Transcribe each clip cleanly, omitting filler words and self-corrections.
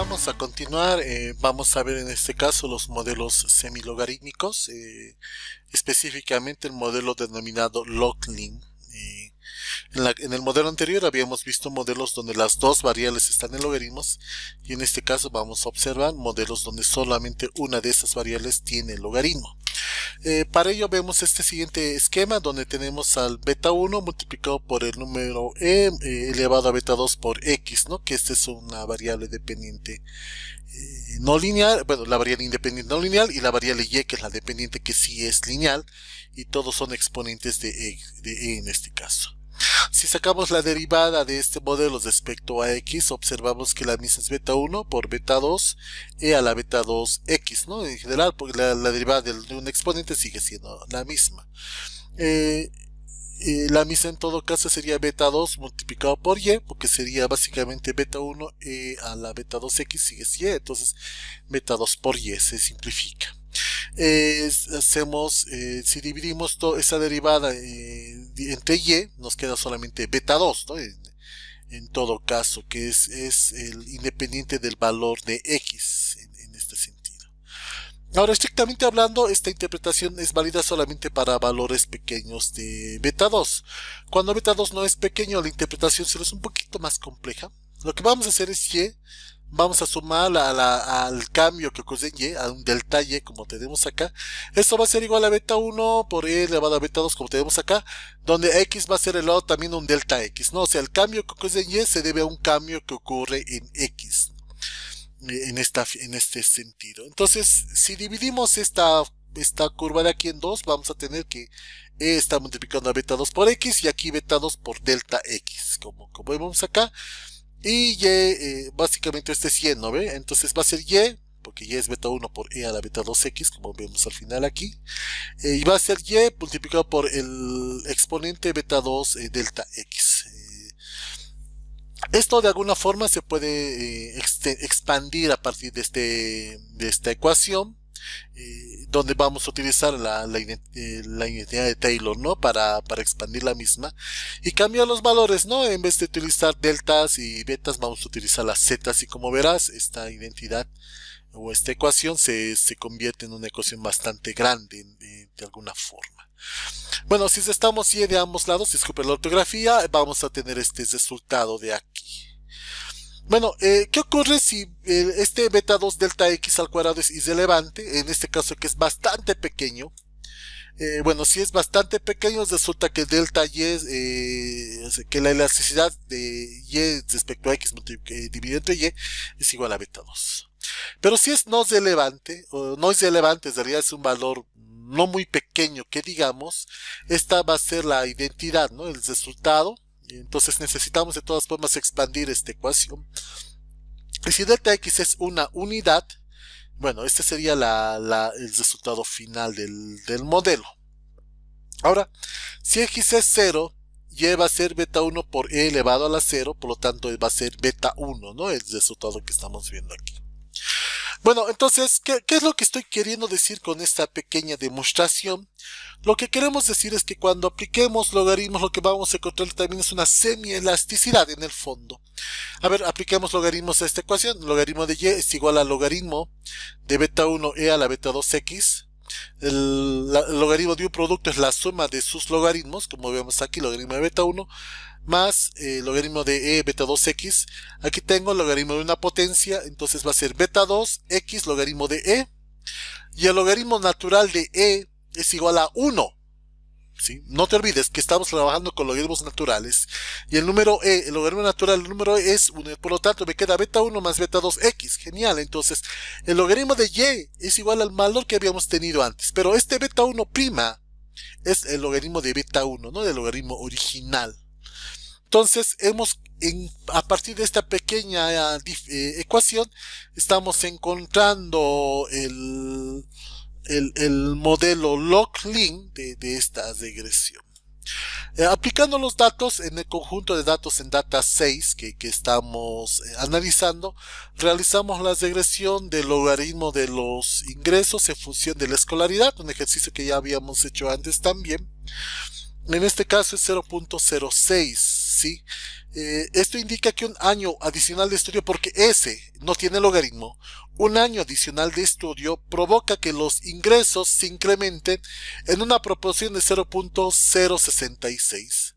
vamos a continuar. Vamos a ver en este caso los modelos semilogarítmicos, específicamente el modelo denominado log-lim. En el modelo anterior habíamos visto modelos donde las dos variables están en logaritmos, y en este caso vamos a observar modelos donde solamente una de esas variables tiene logaritmo. Para ello vemos este siguiente esquema donde tenemos al beta 1 multiplicado por el número elevado a beta 2 por x, ¿no? Que esta es una variable dependiente no lineal, bueno, la variable independiente no lineal, y la variable y, que es la dependiente que sí es lineal, y todos son exponentes de e en este caso. Si sacamos la derivada de este modelo respecto a x, observamos que la misma es beta 1 por beta 2 e a la beta 2 x, ¿no? En general, porque la derivada de un exponente sigue siendo la misma. La misma en todo caso sería beta 2 multiplicado por y, porque sería básicamente beta 1 e a la beta 2x sigue y, entonces beta 2 por y se simplifica. Si dividimos esa derivada entre y, nos queda solamente beta 2, ¿no? En todo caso, que es el independiente del valor de x en este sentido. Ahora, estrictamente hablando, esta interpretación es válida solamente para valores pequeños de beta 2. Cuando beta 2 no es pequeño, la interpretación solo es un poquito más compleja. Lo que vamos a hacer es y. Vamos a sumar al cambio que ocurre en y, a un delta y como tenemos acá. Esto va a ser igual a beta 1 por e elevado a beta 2 como tenemos acá, donde x va a ser elevado también a un delta x, ¿no? O sea, el cambio que ocurre en y se debe a un cambio que ocurre en x, en este sentido. Entonces, si dividimos esta curva de aquí en 2, vamos a tener que e está multiplicando a beta 2 por x y aquí beta 2 por delta x, como vemos acá. Y y, básicamente este es y, ¿no ve? Entonces va a ser y, porque y es beta 1 por e a la beta 2x, como vemos al final aquí. Y va a ser y multiplicado por el exponente beta 2 delta x. Esto de alguna forma se puede expandir a partir de esta ecuación. Donde vamos a utilizar la identidad de Taylor, ¿no? Para expandir la misma y cambiar los valores, ¿no? En vez de utilizar deltas y betas, vamos a utilizar las zetas, y como verás, esta identidad o esta ecuación se convierte en una ecuación bastante grande de alguna forma. Bueno, si estamos y de ambos lados, disculpen la ortografía, vamos a tener este resultado de aquí. Bueno, ¿qué ocurre si este beta 2 delta x al cuadrado es irrelevante? En este caso que es bastante pequeño. Bueno, si es bastante pequeño, resulta que delta y que la elasticidad de y respecto a x dividido entre y es igual a beta 2. Pero si es no relevante, o no es relevante, en realidad es un valor no muy pequeño que digamos, esta va a ser la identidad, ¿no? El resultado. Entonces necesitamos de todas formas expandir esta ecuación. Y si delta x es una unidad, bueno, este sería el resultado final del modelo. Ahora, si x es 0, y va a ser beta 1 por e elevado a la 0, por lo tanto va a ser beta 1, ¿no? El resultado que estamos viendo aquí. Bueno, entonces, ¿qué es lo que estoy queriendo decir con esta pequeña demostración? Lo que queremos decir es que cuando apliquemos logaritmos, lo que vamos a encontrar también es una semi-elasticidad en el fondo. A ver, apliquemos logaritmos a esta ecuación. El logaritmo de y es igual al logaritmo de beta 1 e a la beta 2x. El logaritmo de un producto es la suma de sus logaritmos, como vemos aquí, logaritmo de beta 1 más logaritmo de e beta 2x. Aquí tengo el logaritmo de una potencia, entonces va a ser beta 2 x logaritmo de e, y el logaritmo natural de e es igual a 1. ¿Sí? No te olvides que estamos trabajando con logaritmos naturales, y el número e, el logaritmo natural del número e es 1, por lo tanto me queda beta 1 más beta 2x. Genial. Entonces el logaritmo de y es igual al valor que habíamos tenido antes, pero este beta 1' es el logaritmo de beta 1, no del logaritmo original. Entonces, a partir de esta pequeña ecuación, estamos encontrando el modelo log-lim de esta regresión. Aplicando los datos en el conjunto de datos en data 6 que estamos analizando, realizamos la regresión del logaritmo de los ingresos en función de la escolaridad, un ejercicio que ya habíamos hecho antes también. En este caso es 0.06 ¿sí? Esto indica que un año adicional de estudio, porque ese no tiene logaritmo, un año adicional de estudio provoca que los ingresos se incrementen en una proporción de 0.066.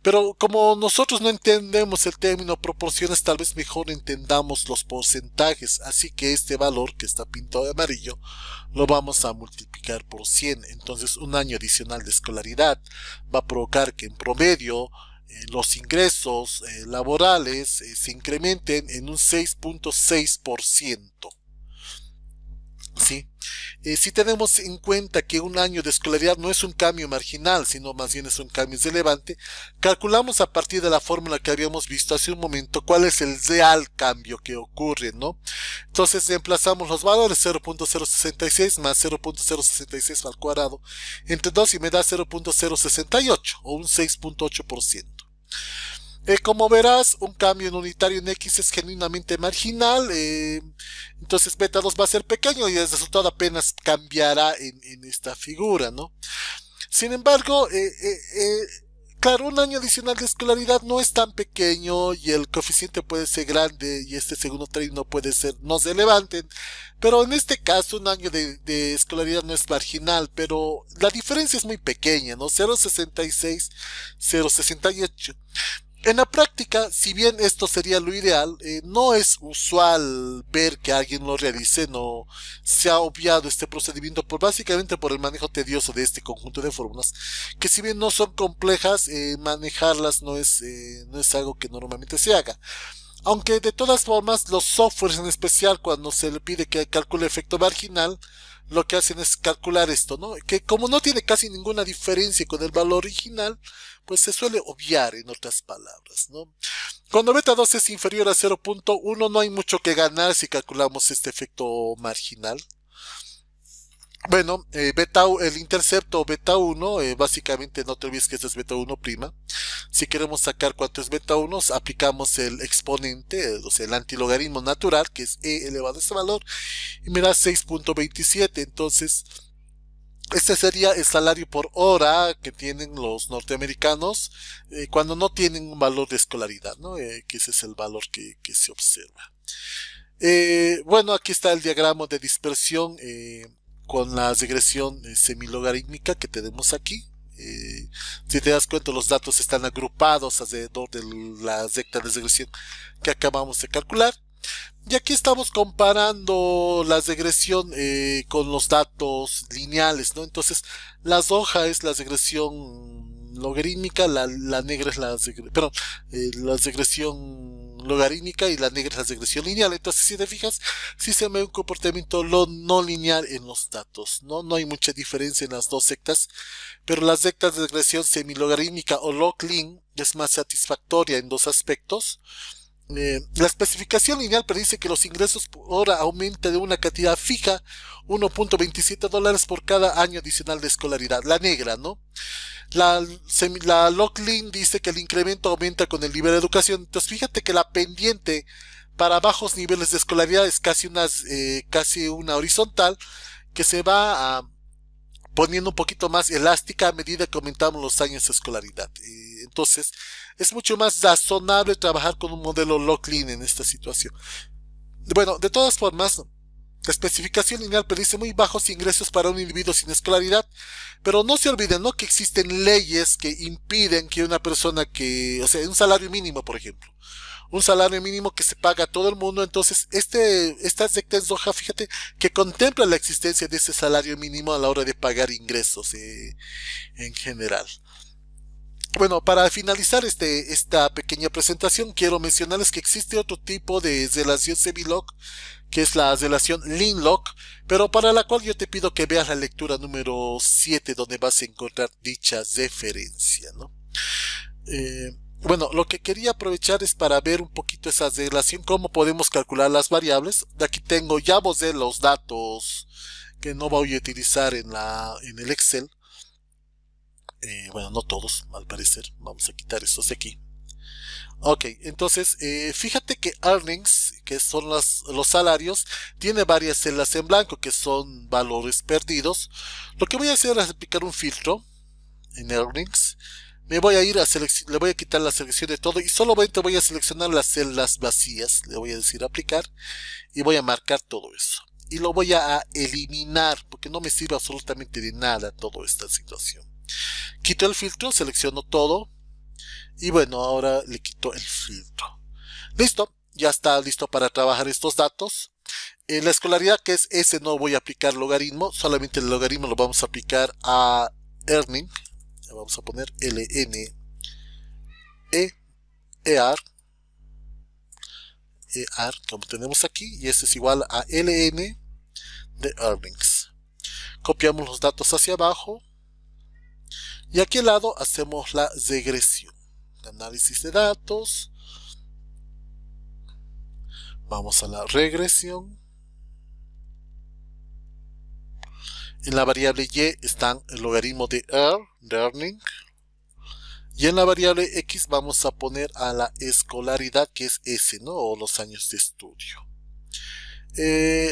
Pero como nosotros no entendemos el término proporciones, tal vez mejor entendamos los porcentajes. Así que este valor que está pintado de amarillo lo vamos a multiplicar por 100. Entonces un año adicional de escolaridad va a provocar que en promedio los ingresos laborales se incrementen en un 6.6%. ¿Sí? Si tenemos en cuenta que un año de escolaridad no es un cambio marginal, sino más bien es un cambio relevante, calculamos a partir de la fórmula que habíamos visto hace un momento cuál es el real cambio que ocurre, ¿no? Entonces reemplazamos los valores 0.066 más 0.066 al cuadrado entre 2 y me da 0.068 o un 6.8%. Como verás, un cambio en unitario en X es genuinamente marginal, entonces beta 2 va a ser pequeño y el resultado apenas cambiará en esta figura, ¿no? Sin embargo, claro, un año adicional de escolaridad no es tan pequeño y el coeficiente puede ser grande y este segundo término puede ser no relevante, pero en este caso un año de escolaridad no es marginal, pero la diferencia es muy pequeña, ¿no? 0.66, 0.68. En la práctica, si bien esto sería lo ideal, no es usual ver que alguien lo realice, no se ha obviado este procedimiento básicamente por el manejo tedioso de este conjunto de fórmulas, que si bien no son complejas, manejarlas no es algo que normalmente se haga. Aunque de todas formas, los softwares en especial, cuando se le pide que calcule efecto marginal, lo que hacen es calcular esto, ¿no? Que como no tiene casi ninguna diferencia con el valor original, pues se suele obviar en otras palabras, ¿no? Cuando beta 2 es inferior a 0.1 no hay mucho que ganar si calculamos este efecto marginal. Bueno, el intercepto beta 1, básicamente no te olvides que esto es beta 1'. Si queremos sacar cuánto es beta 1, aplicamos el exponente, o sea, el antilogaritmo natural, que es e elevado a este valor, y me da 6.27. Entonces, este sería el salario por hora que tienen los norteamericanos cuando no tienen un valor de escolaridad, ¿no? Que ese es el valor que se observa. Bueno, aquí está el diagrama de dispersión con la regresión semilogarítmica que tenemos aquí. Si te das cuenta, los datos están agrupados alrededor de la recta de regresión que acabamos de calcular. Y aquí estamos comparando la regresión con los datos lineales, ¿no? Entonces, la roja es la regresión logarítmica, la negra es la regresión logarítmica y la negra es la regresión lineal. Entonces, si te fijas, sí se ve un comportamiento no lineal en los datos, ¿no? No hay mucha diferencia en las dos sectas, pero la recta de regresión semilogarítmica o log-lin es más satisfactoria en dos aspectos. La especificación lineal predice que los ingresos por hora aumentan de una cantidad fija, $1.27 por cada año adicional de escolaridad. La negra, ¿no? La log-lin dice que el incremento aumenta con el nivel de educación. Entonces fíjate que la pendiente para bajos niveles de escolaridad es casi una horizontal que se va poniendo un poquito más elástica a medida que aumentamos los años de escolaridad. Entonces, es mucho más razonable trabajar con un modelo log-lin en esta situación. Bueno, de todas formas, la especificación lineal predice muy bajos ingresos para un individuo sin escolaridad, pero no se olviden, ¿no?, que existen leyes que impiden que una persona o sea, un salario mínimo, por ejemplo, un salario mínimo que se paga a todo el mundo. Entonces, esta recta en roja, fíjate, que contempla la existencia de ese salario mínimo a la hora de pagar ingresos en general. Bueno, para finalizar esta pequeña presentación, quiero mencionarles que existe otro tipo de relación semi-log, que es la relación lin-log, pero para la cual yo te pido que veas la lectura número 7, donde vas a encontrar dicha referencia, ¿no? Bueno, lo que quería aprovechar es para ver un poquito esa relación, cómo podemos calcular las variables. De aquí tengo, ya de los datos que no voy a utilizar en el Excel. Bueno, no todos, al parecer. Vamos a quitar estos de aquí. Ok, entonces, fíjate que earnings, que son los salarios, tiene varias celdas en blanco, que son valores perdidos. Lo que voy a hacer es aplicar un filtro en earnings. me voy a ir a le voy a quitar la selección de todo y solamente voy a seleccionar las celdas vacías. Le voy a decir aplicar y voy a marcar todo eso. Y lo voy a eliminar porque no me sirve absolutamente de nada toda esta situación. Quito el filtro, selecciono todo y bueno, ahora le quito el filtro. Listo, ya está listo para trabajar estos datos. La escolaridad que es S no voy a aplicar logaritmo, solamente el logaritmo lo vamos a aplicar a earning. Vamos a poner ln ear como tenemos aquí, y este es igual a ln de earnings. Copiamos los datos hacia abajo y aquí al lado hacemos la regresión, análisis de datos. Vamos a la regresión. En la variable y están el logaritmo de earning. Y en la variable x vamos a poner a la escolaridad, que es S, ¿no? O los años de estudio.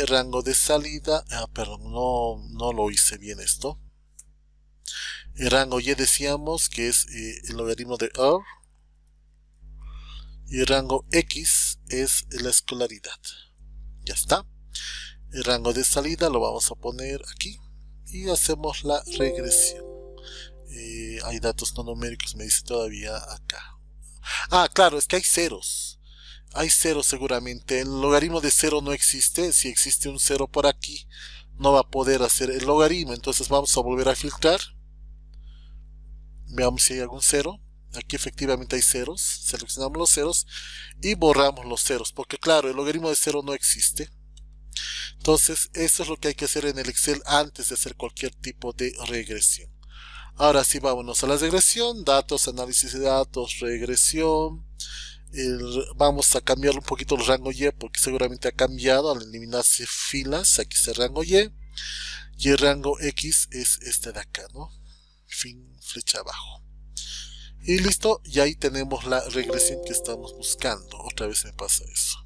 Rango de salida, perdón, no lo hice bien esto. El rango y decíamos que es el logaritmo de y el rango x es la escolaridad. Ya está. El rango de salida lo vamos a poner aquí y hacemos la regresión. Hay datos no numéricos, me dice todavía acá. Claro, es que hay ceros. Hay ceros seguramente. El logaritmo de 0 no existe. Si existe un 0 por aquí, no va a poder hacer el logaritmo. Entonces vamos a volver a filtrar. Veamos si hay algún 0. Aquí efectivamente hay ceros. Seleccionamos los ceros y borramos los ceros. Porque claro, el logaritmo de 0 no existe. Entonces, eso es lo que hay que hacer en el Excel antes de hacer cualquier tipo de regresión. Ahora sí, vámonos a la regresión, datos, análisis de datos, regresión. Vamos a cambiar un poquito el rango Y porque seguramente ha cambiado al eliminarse filas. Aquí está el rango Y. Y el rango X es este de acá, ¿no? Fin, flecha abajo. Y listo, y ahí tenemos la regresión que estamos buscando. Otra vez me pasa eso.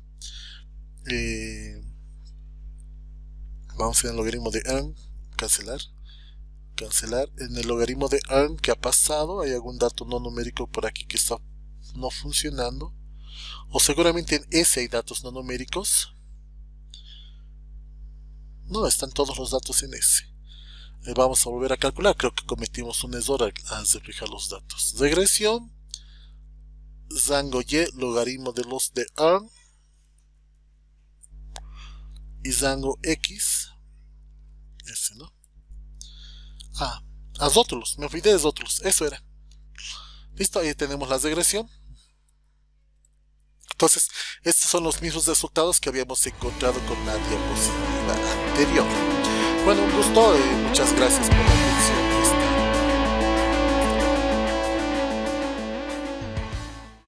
Vamos a ir al logaritmo de earn, cancelar. En el logaritmo de earn, ¿qué ha pasado? Hay algún dato no numérico por aquí que está no funcionando, o seguramente en S hay datos no numéricos. No, están todos los datos en S. Vamos a volver a calcular, creo que cometimos un error al reflejar los datos. Regresión, rango Y, logaritmo de los de earn, y rango X, ese, ¿no? Rótulos, me olvidé de rótulos, eso era. Listo, ahí tenemos la regresión. Entonces, estos son los mismos resultados que habíamos encontrado con la diapositiva anterior. Bueno, un gusto y muchas gracias por la atención.